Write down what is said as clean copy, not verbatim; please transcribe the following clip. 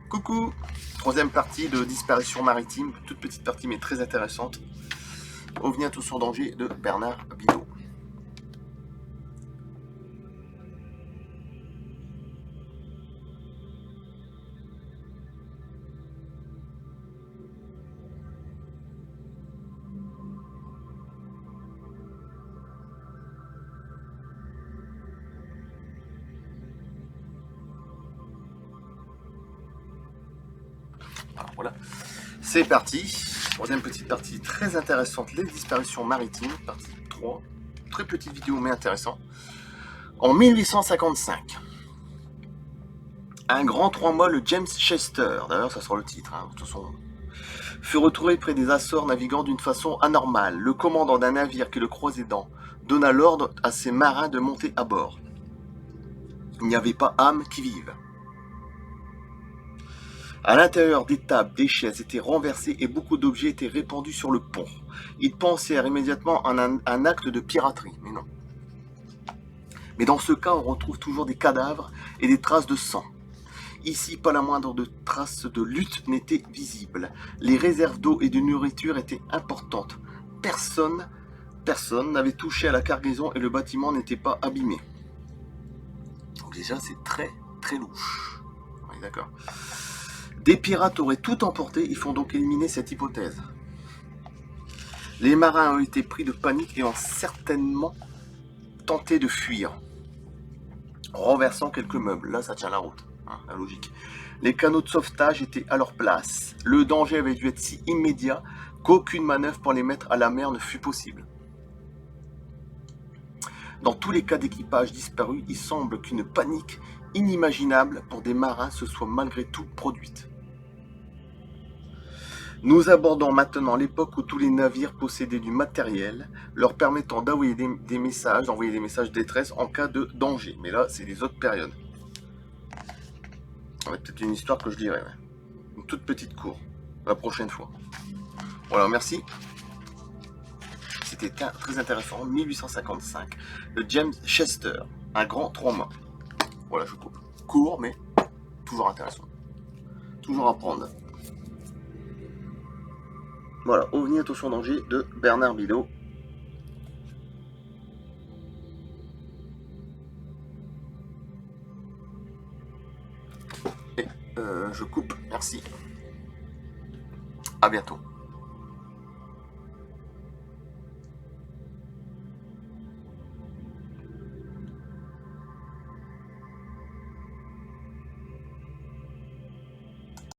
Coucou, troisième partie de Disparition maritime, toute petite partie mais très intéressante. OVNI attention danger de Bernard Bidot. Alors, voilà, c'est parti. Troisième petite partie très intéressante, les disparitions maritimes, partie 3. Très petite vidéo mais intéressant. En 1855, un grand 3 mois, le James Chester, d'ailleurs ça sera le titre, de toute façon, fut retrouvé près des Açores naviguant d'une façon anormale. Le commandant d'un navire qui le croisait donna l'ordre à ses marins de monter à bord. Il n'y avait pas âme qui vive. À l'intérieur des tables, des chaises étaient renversées et beaucoup d'objets étaient répandus sur le pont. Ils pensèrent immédiatement à un acte de piraterie, mais non. Mais dans ce cas, on retrouve toujours des cadavres et des traces de sang. Ici, pas la moindre trace de lutte n'était visible. Les réserves d'eau et de nourriture étaient importantes. Personne n'avait touché à la cargaison et le bâtiment n'était pas abîmé. Donc déjà, c'est très, très louche. Oui, d'accord. Des pirates auraient tout emporté, ils font donc éliminer cette hypothèse. Les marins ont été pris de panique et ont certainement tenté de fuir, renversant quelques meubles. Là, ça tient la route, la logique. Les canaux de sauvetage étaient à leur place. Le danger avait dû être si immédiat qu'aucune manœuvre pour les mettre à la mer ne fut possible. Dans tous les cas d'équipage disparus, il semble qu'une panique inimaginable pour des marins se soit malgré tout produite. Nous abordons maintenant l'époque où tous les navires possédaient du matériel, leur permettant d'envoyer des messages de détresse en cas de danger. Mais là, c'est les autres périodes. Ça va être peut-être une histoire que je dirai. Une toute petite cour. La prochaine fois. Voilà, merci. C'était très intéressant. 1855. Le James Chester. Un grand 3 mois. Voilà, je coupe. Court, mais toujours intéressant. Toujours à prendre. Voilà, OVNI attention danger de Bernard Bidot. Et je coupe, merci. À bientôt.